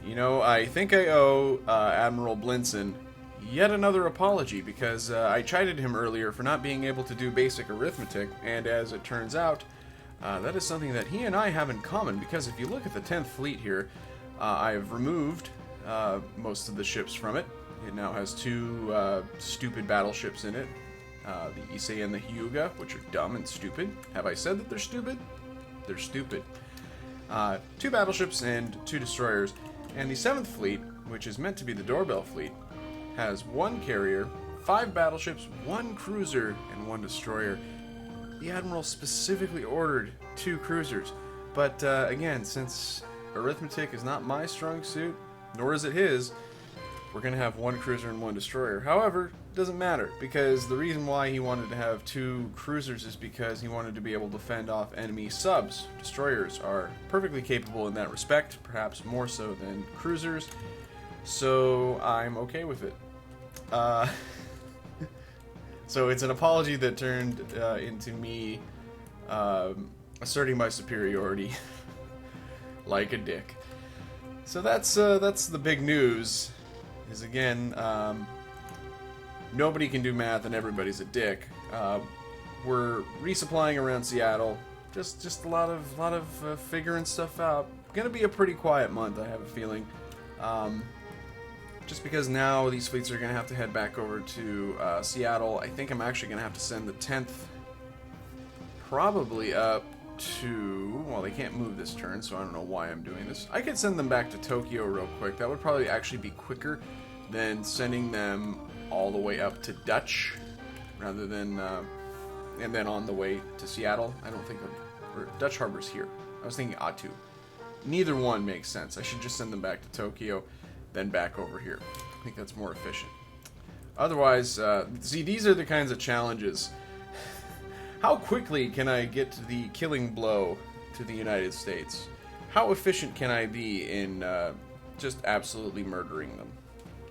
You know, I think I owe Admiral Blinson yet another apology because I chided him earlier for not being able to do basic arithmetic, and as it turns out, that is something that he and I have in common because if you look at the 10th Fleet here, I've removed most of the ships from it. It now has two stupid battleships in it, the Issei and the Hyuga, which are dumb and stupid. Have I said that they're stupid? They're stupid. Two battleships and two destroyers. And the 7th Fleet, which is meant to be the doorbell fleet, has one carrier, 5 battleships, 1 cruiser, and 1 destroyer. The Admiral specifically ordered 2 cruisers. But again, since arithmetic is not my strong suit, nor is it his, we're going to have 1 cruiser and 1 destroyer. However, it doesn't matter, because the reason why he wanted to have 2 cruisers is because he wanted to be able to fend off enemy subs. Destroyers are perfectly capable in that respect, perhaps more so than cruisers, so I'm okay with it. So it's an apology that turned into me asserting my superiority like a dick. So that's the big news. Is again, nobody can do math and everybody's a dick. We're resupplying around Seattle. Just a lot of figuring stuff out. Gonna be a pretty quiet month, I have a feeling. Just because now these fleets are gonna have to head back over to Seattle. I think I'm actually gonna have to send the 10th probably up to, well, they can't move this turn, so I don't know why I'm doing this. I could send them back to Tokyo real quick. That would probably actually be quicker than sending them all the way up to Dutch, rather than, and then on the way to Seattle. I don't think, or Dutch Harbor's here. I was thinking Atu. Neither one makes sense. I should just send them back to Tokyo, then back over here. I think that's more efficient. Otherwise, see, these are the kinds of challenges. How quickly can I get to the killing blow to the United States? How efficient can I be in just absolutely murdering them?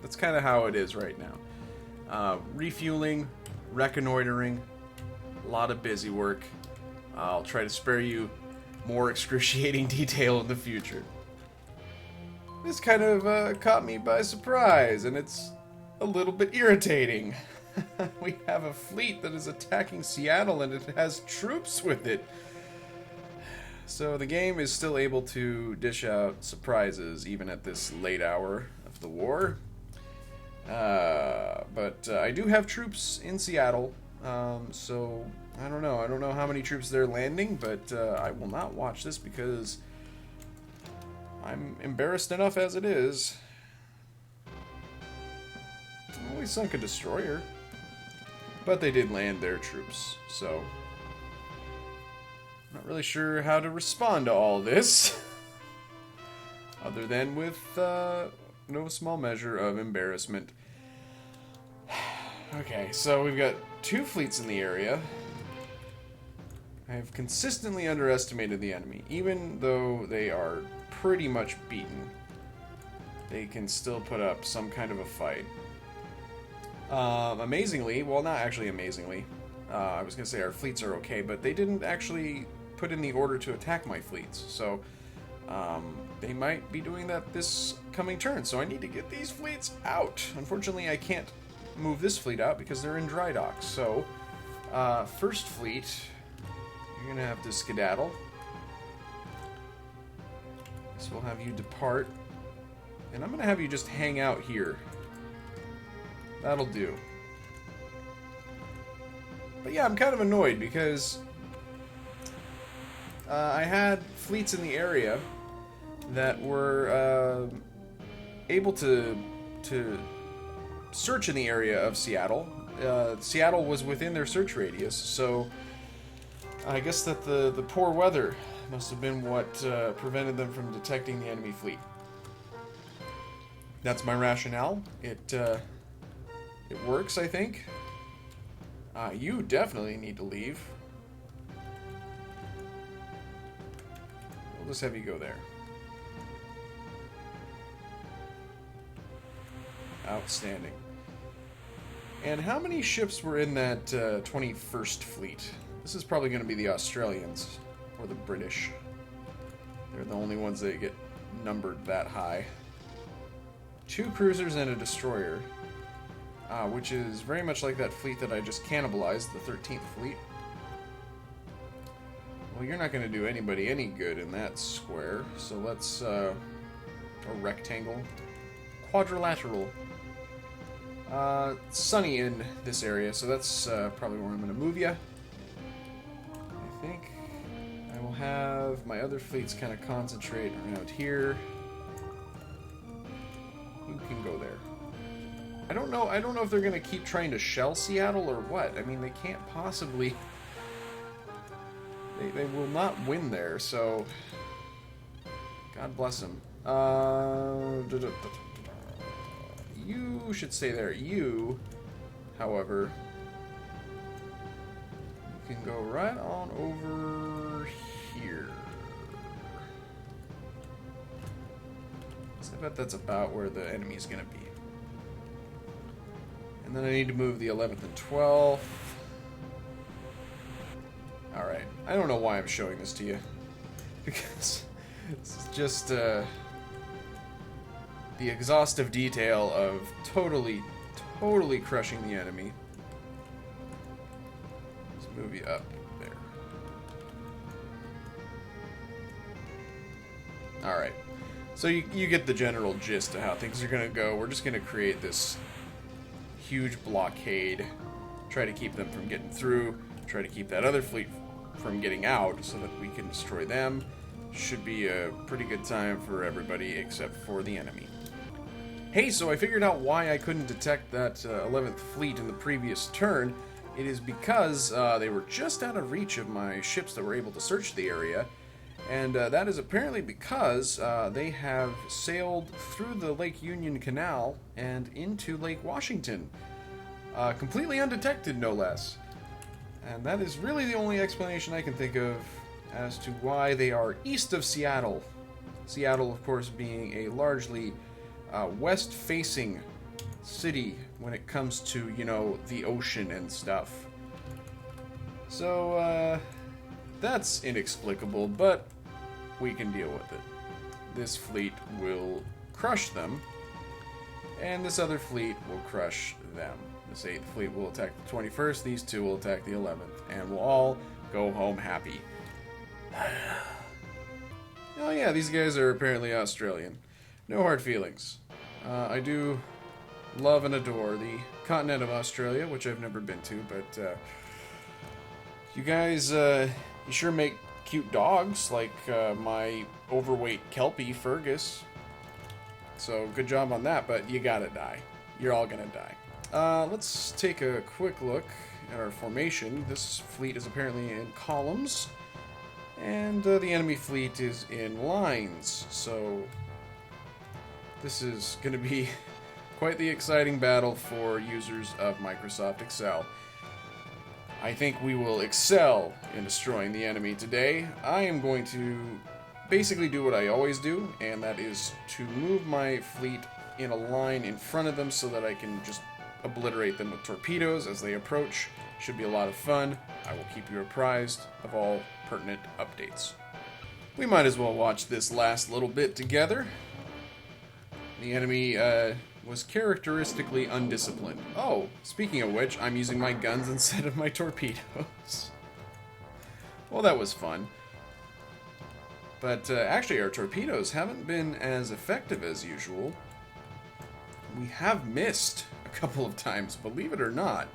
That's kind of how it is right now. Refueling, reconnoitering, a lot of busy work. I'll try to spare you more excruciating detail in the future. This kind of caught me by surprise, and it's a little bit irritating. We have a fleet that is attacking Seattle and it has troops with it. So the game is still able to dish out surprises even at this late hour of the war. But I do have troops in Seattle, so I don't know. I don't know how many troops they're landing, but I will not watch this because I'm embarrassed enough as it is. Well, we sunk a destroyer. But they did land their troops, so not really sure how to respond to all this, other than with no small measure of embarrassment. Okay, so we've got 2 fleets in the area. I have consistently underestimated the enemy, even though they are pretty much beaten. They can still put up some kind of a fight. Amazingly, well, not actually amazingly, I was going to say our fleets are okay, but they didn't actually put in the order to attack my fleets, so they might be doing that this coming turn, so I need to get these fleets out. Unfortunately, I can't move this fleet out because they're in dry dock, so first fleet, you're going to have to skedaddle. So we'll have you depart, and I'm going to have you just hang out here. That'll do. But yeah, I'm kind of annoyed because I had fleets in the area that were able to search in the area of Seattle. Seattle was within their search radius, so I guess that the poor weather must have been what prevented them from detecting the enemy fleet. That's my rationale. It works, I think. You definitely need to leave. We'll just have you go there. Outstanding. And how many ships were in that 21st fleet? This is probably going to be the Australians or the British. They're the only ones that get numbered that high. 2 cruisers and a destroyer, which is very much like that fleet that I just cannibalized, the 13th fleet. Well, you're not going to do anybody any good in that square, so let's, a rectangle, quadrilateral. Sunny in this area, so that's probably where I'm going to move you. I think I will have my other fleets kind of concentrate around here. You can go there. I don't know if they're going to keep trying to shell Seattle or what. I mean, they can't possibly... They will not win there, so... God bless them. You should stay there. You, however, you can go right on over here. So I bet that's about where the enemy's going to be. And then I need to move the 11th and 12th. Alright. I don't know why I'm showing this to you. Because it's just the exhaustive detail of totally crushing the enemy. Let's move you up there. Alright. So you get the general gist of how things are going to go. We're just going to create this huge blockade. Try to keep them from getting through. Try to keep that other fleet from getting out so that we can destroy them. Should be a pretty good time for everybody except for the enemy. Hey, so I figured out why I couldn't detect that 11th fleet in the previous turn. It is because they were just out of reach of my ships that were able to search the area. And that is apparently because they have sailed through the Lake Union Canal and into Lake Washington. Completely undetected, no less. And that is really the only explanation I can think of as to why they are east of Seattle. Seattle, of course, being a largely west-facing city when it comes to, you know, the ocean and stuff. So, that's inexplicable, but we can deal with it. This fleet will crush them, and this other fleet will crush them. This 8th fleet will attack the 21st, these 2 will attack the 11th, and we'll all go home happy. Oh yeah, these guys are apparently Australian. No hard feelings. I do love and adore the continent of Australia, which I've never been to, but you guys, you sure make cute dogs, like my overweight Kelpie, Fergus. So good job on that, but you gotta die. You're all gonna die. Let's take a quick look at our formation. This fleet is apparently in columns, and the enemy fleet is in lines, so this is going to be quite the exciting battle for users of Microsoft Excel. I think we will excel in destroying the enemy today. I am going to basically do what I always do, and that is to move my fleet in a line in front of them so that I can just obliterate them with torpedoes as they approach. Should be a lot of fun. I will keep you apprised of all pertinent updates. We might as well watch this last little bit together. The enemy was characteristically undisciplined. Oh, speaking of which, I'm using my guns instead of my torpedoes. Well, that was fun. But actually, our torpedoes haven't been as effective as usual. We have missed a couple of times, believe it or not.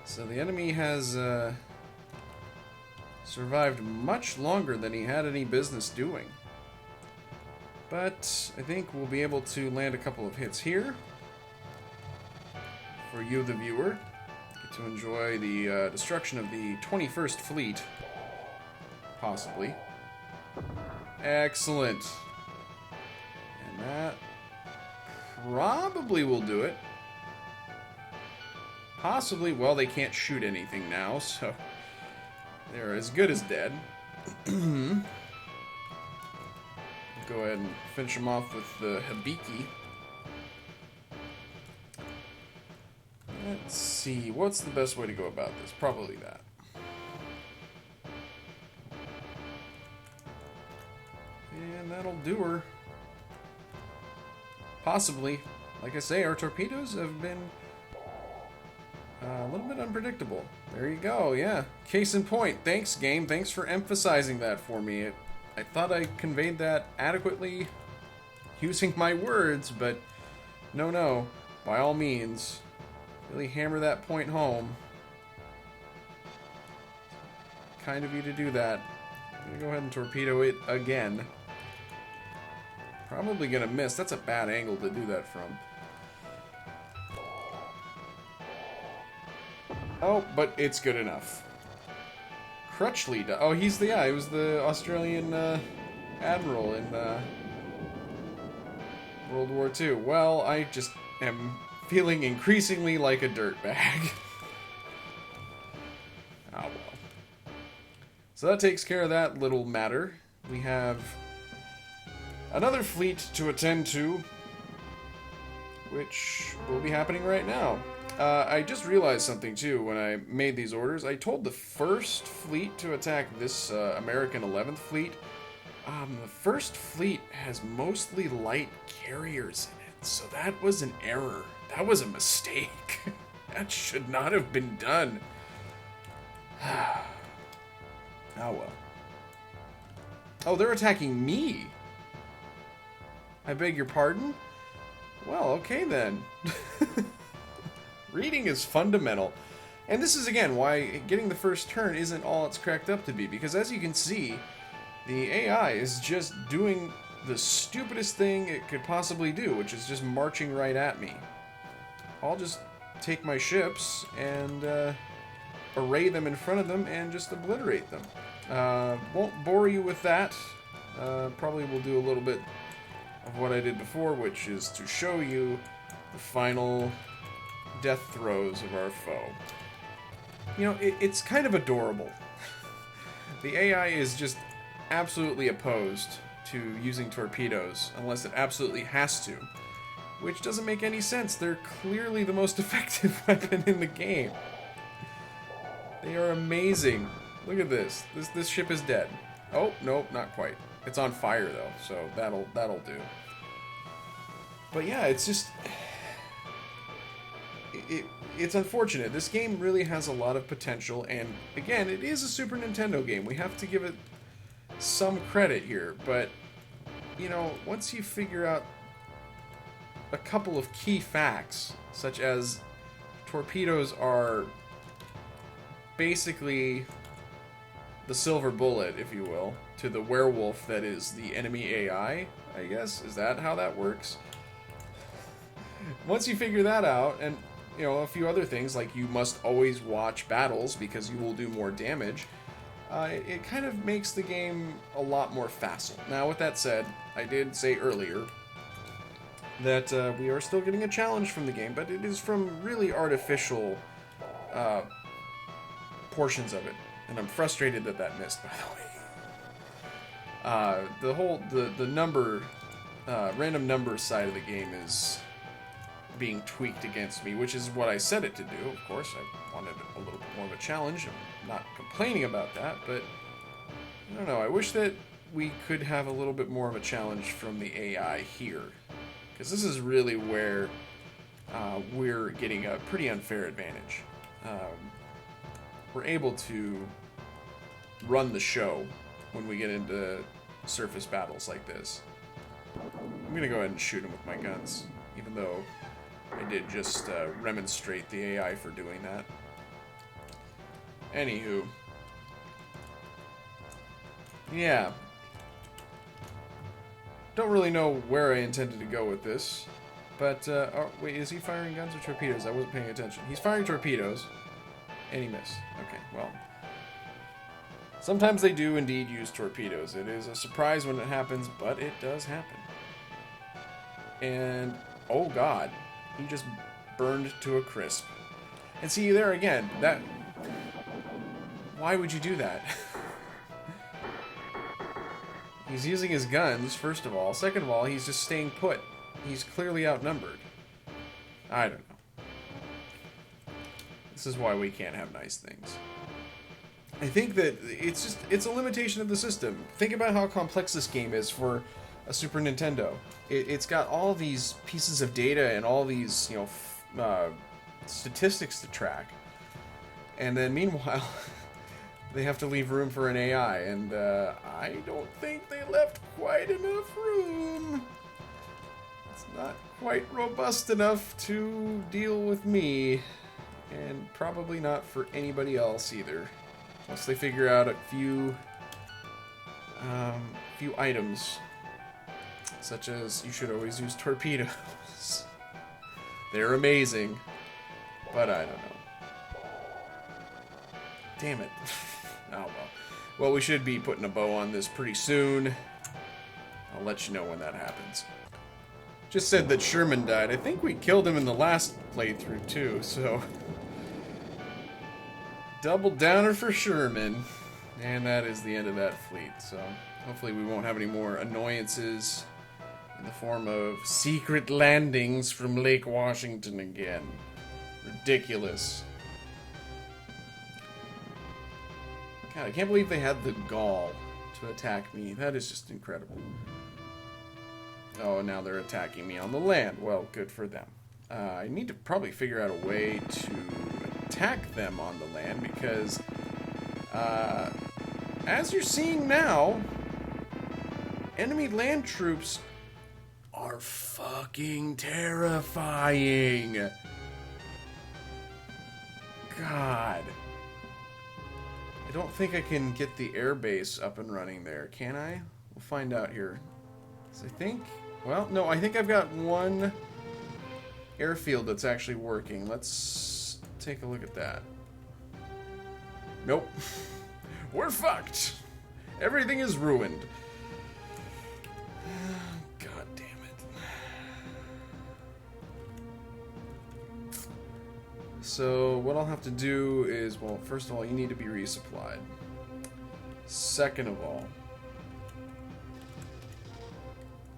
So the enemy has survived much longer than he had any business doing. But I think we'll be able to land a couple of hits here. For you, the viewer, get to enjoy the destruction of the 21st Fleet. Possibly. Excellent. And that probably will do it. Possibly, well, they can't shoot anything now, so they're as good as dead. Go ahead and finish them off with the Hibiki. Let's see, what's the best way to go about this? Probably that. And that'll do her. possibly. Like I say, our torpedoes have been a little bit unpredictable. There you go, yeah. Case in point. Thanks, game. Thanks for emphasizing that for me. I thought I conveyed that adequately using my words, but no. By all means, really hammer that point home. Kind of you to do that. I'm gonna go ahead and torpedo it again. Probably gonna miss. That's a bad angle to do that from. Oh, but it's good enough. Crutchley. Oh, he's the guy. He was the Australian admiral in World War II. Well, I just am feeling increasingly like a dirtbag. Oh well. So that takes care of that little matter. We have another fleet to attend to, which will be happening right now. I just realized something too when I made these orders. I told the first fleet to attack this American 11th fleet. The first fleet has mostly light carriers in it, so that was an error. That was a mistake. That should not have been done. Oh well. Oh, they're attacking me. I beg your pardon? Well, okay then. Reading is fundamental. And this is, again, why getting the first turn isn't all it's cracked up to be. Because as you can see, the AI is just doing the stupidest thing it could possibly do, which is just marching right at me. I'll just take my ships and array them in front of them and just obliterate them. Won't bore you with that. Probably will do a little bit of what I did before, which is to show you the final death throes of our foe. You know, it's kind of adorable. The AI is just absolutely opposed to using torpedoes unless it absolutely has to, which doesn't make any sense. They're clearly the most effective weapon in the game. They are amazing. Look at this. This ship is dead. Oh, nope, not quite. It's on fire though, so that'll do. But yeah, it's just it's unfortunate. This game really has a lot of potential, and again, it is a Super Nintendo game. We have to give it some credit here, but you know, once you figure out a couple of key facts, such as torpedoes are basically the silver bullet, if you will, to the werewolf that is the enemy AI, I guess. Is that how that works? Once you figure that out, and you know, a few other things, like you must always watch battles because you will do more damage, it kind of makes the game a lot more facile. Now, with that said, I did say earlier that we are still getting a challenge from the game, but it is from really artificial portions of it, and I'm frustrated that that missed, by the way. The number, random number side of the game is being tweaked against me, which is what I set it to do. Of course, I wanted a little bit more of a challenge. I'm not complaining about that, but I don't know. I wish that we could have a little bit more of a challenge from the AI here, because this is really where we're getting a pretty unfair advantage. We're able to run the show when we get into surface battles like this. I'm gonna go ahead and shoot him with my guns, even though I did just remonstrate the AI for doing that. Anywho. Yeah. Don't really know where I intended to go with this. But, oh, wait, is he firing guns or torpedoes? I wasn't paying attention. He's firing torpedoes. And he missed. Okay, well. Sometimes they do indeed use torpedoes. It is a surprise when it happens, but it does happen. And, oh god. He just burned to a crisp. And see, there again, that... Why would you do that? He's using his guns, first of all. Second of all, he's just staying put. He's clearly outnumbered. I don't know. This is why we can't have nice things. I think that it's a limitation of the system. Think about how complex this game is for a Super Nintendo. It's got all these pieces of data and all these, you know, statistics to track. And then meanwhile, they have to leave room for an AI, and I don't think they left quite enough room. It's not quite robust enough to deal with me, and probably not for anybody else either. Once they figure out a few items, such as you should always use torpedoes. They're amazing, but I don't know. Damn it. Oh well. Well, we should be putting a bow on this pretty soon. I'll let you know when that happens. Just said that Sherman died. I think we killed him in the last playthrough too, so... Double downer for Sherman. And that is the end of that fleet, so... Hopefully we won't have any more annoyances in the form of secret landings from Lake Washington again. Ridiculous. God, I can't believe they had the gall to attack me. That is just incredible. Oh, now they're attacking me on the land. Well, good for them. I need to probably figure out a way to attack them on the land because, as you're seeing now, enemy land troops are fucking terrifying. God. I don't think I can get the airbase up and running there, can I? We'll find out here. So I think... Well, no, I think I've got one airfield that's actually working. Let's take a look at that. Nope. We're fucked. Everything is ruined. God damn it. So what I'll have to do is, well, first of all, you need to be resupplied. Second of all,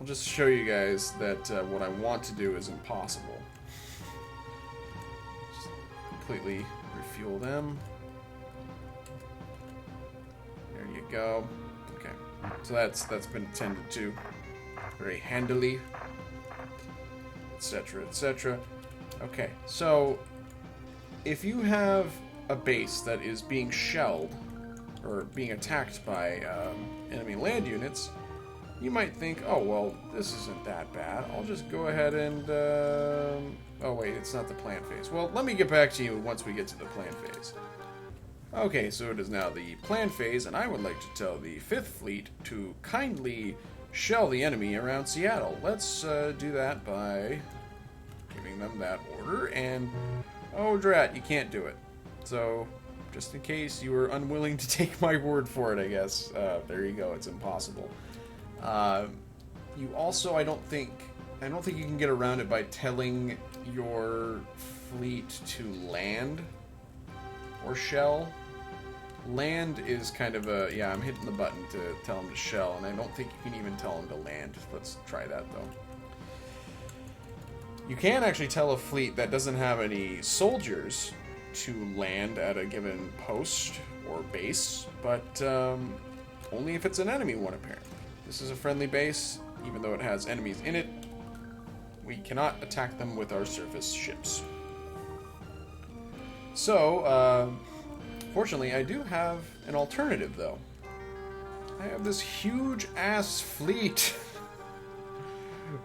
I'll just show you guys that what I want to do is impossible. Just completely refuel them. There you go. Okay, so that's been attended to very handily, etc., etc. Okay, so if you have a base that is being shelled or being attacked by enemy land units, you might think, oh, well, this isn't that bad. I'll just go ahead and... oh, wait, it's not the plant phase. Well, let me get back to you once we get to the plant phase. Okay, so it is now the plant phase, and I would like to tell the 5th Fleet to kindly shell the enemy around Seattle. Let's do that by giving them that order, and... Oh, drat, you can't do it. So, just in case you were unwilling to take my word for it, I guess, there you go, it's impossible. You also, I don't think you can get around it by telling your fleet to land or shell. Land is kind of a, yeah, I'm hitting the button to tell them to shell, and I don't think you can even tell them to land. Let's try that, though. You can actually tell a fleet that doesn't have any soldiers to land at a given post or base, but only if it's an enemy one, apparently. This is a friendly base, even though it has enemies in it. We cannot attack them with our surface ships. So, fortunately, I do have an alternative, though. I have this huge-ass fleet,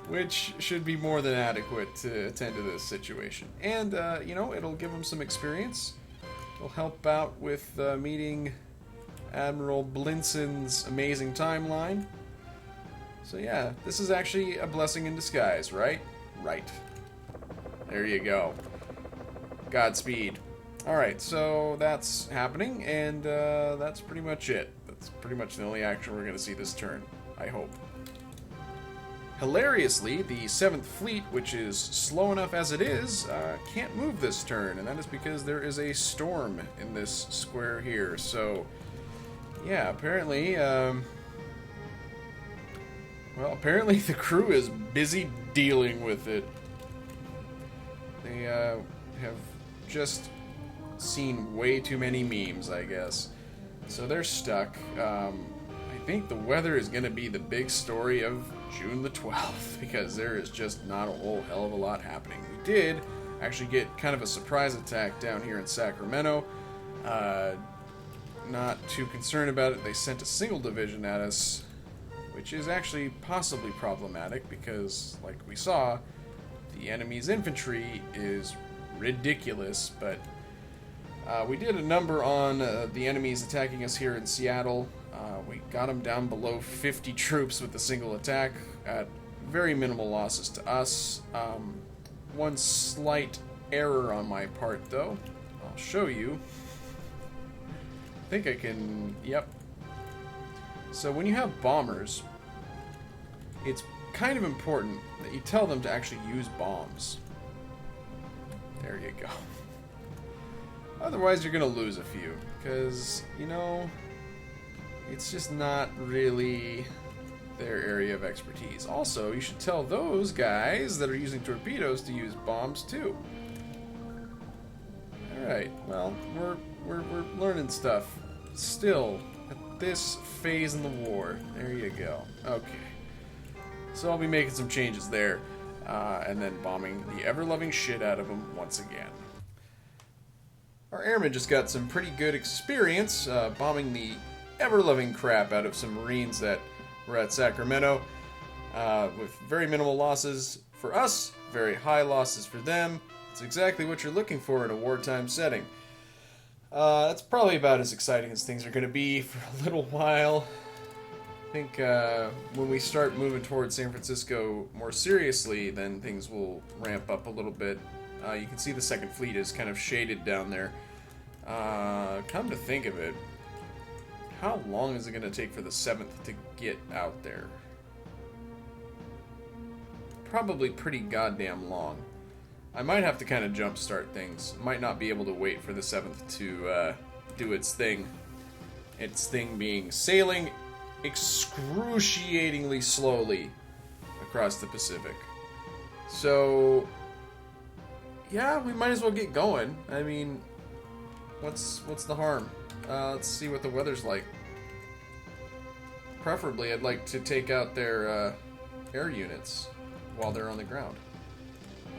which should be more than adequate to attend to this situation. And, you know, it'll give them some experience. It'll help out with meeting Admiral Blinson's amazing timeline. So yeah, this is actually a blessing in disguise, right? Right. There you go. Godspeed. Alright, so that's happening, and that's pretty much it. That's pretty much the only action we're going to see this turn, I hope. Hilariously, the 7th Fleet, which is slow enough as it is, can't move this turn, and that is because there is a storm in this square here. So, yeah, apparently... Well, apparently the crew is busy dealing with it. They have just seen way too many memes, I guess. So they're stuck. I think the weather is going to be the big story of June the 12th, because there is just not a whole hell of a lot happening. We did actually get kind of a surprise attack down here in Sacramento. Not too concerned about it. They sent a single division at us, which is actually possibly problematic because, like we saw, the enemy's infantry is ridiculous, but we did a number on the enemies attacking us here in Seattle. We got them down below 50 troops with a single attack at very minimal losses to us. One slight error on my part, though. I'll show you. I think I can... Yep. So when you have bombers, it's kind of important that you tell them to actually use bombs. There you go. Otherwise, you're going to lose a few. Because, you know, it's just not really their area of expertise. Also, you should tell those guys that are using torpedoes to use bombs, too. Alright, well, we're learning stuff. Still, at this phase in the war. There you go. Okay. So I'll be making some changes there. And then bombing the ever-loving shit out of them once again. Our airmen just got some pretty good experience bombing the ever-loving crap out of some Marines that were at Sacramento. With very minimal losses for us, very high losses for them. It's exactly what you're looking for in a wartime setting. That's probably about as exciting as things are going to be for a little while. I think when we start moving towards San Francisco more seriously, then things will ramp up a little bit. You can see the second fleet is kind of shaded down there. Come to think of it, how long is it going to take for the 7th to get out there? Probably pretty goddamn long. I might have to kind of jumpstart things. Might not be able to wait for the 7th to do its thing. Its thing being sailing excruciatingly slowly across the Pacific. So, yeah, we might as well get going. I mean, what's the harm? Let's see what the weather's like. Preferably, I'd like to take out their air units while they're on the ground.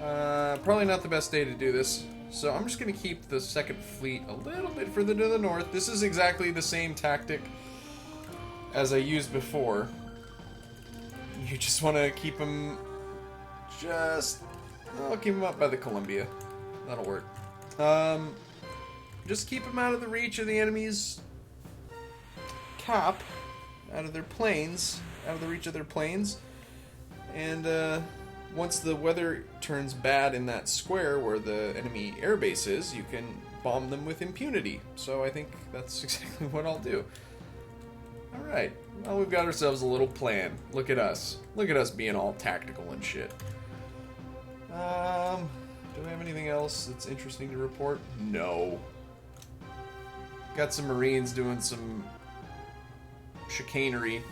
Probably not the best day to do this, so I'm just going to keep the second fleet a little bit further to the north. This is exactly the same tactic as I used before. You just want to keep them I'll keep them up by the Columbia. That'll work. Just keep them out of the reach of the enemy's cap, out of their planes, out of the reach of their planes, and once the weather turns bad in that square where the enemy airbase is, you can bomb them with impunity. So I think that's exactly what I'll do. Alright, well, we've got ourselves a little plan. Look at us. Look at us being all tactical and shit. Do I have anything else that's interesting to report? No. Got some Marines doing some chicanery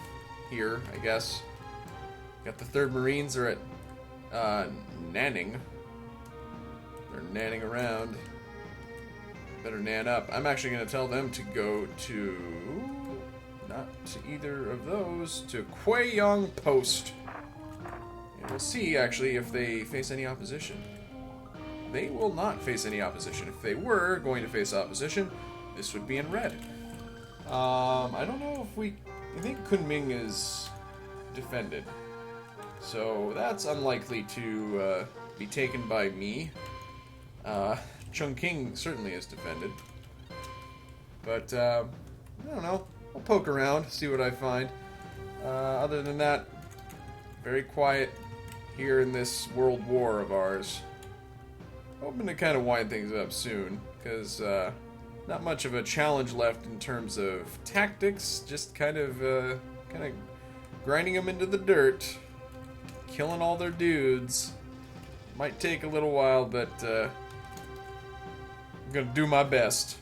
here, I guess. Got the 3rd Marines are at nanning. They're nanning around. Better nan up. I'm actually going to tell them to go to... not to either of those. To Kweyong Post. And we'll see, actually, if they face any opposition. They will not face any opposition. If they were going to face opposition, this would be in red. I don't know if we... I think Kunming is defended. So that's unlikely to be taken by me. Chongqing certainly is defended. But, I don't know. I'll poke around, see what I find. Other than that, very quiet here in this world war of ours. Hoping to kind of wind things up soon, because not much of a challenge left in terms of tactics, just kind of grinding them into the dirt. Killing all their dudes. Might take a little while, but I'm gonna do my best.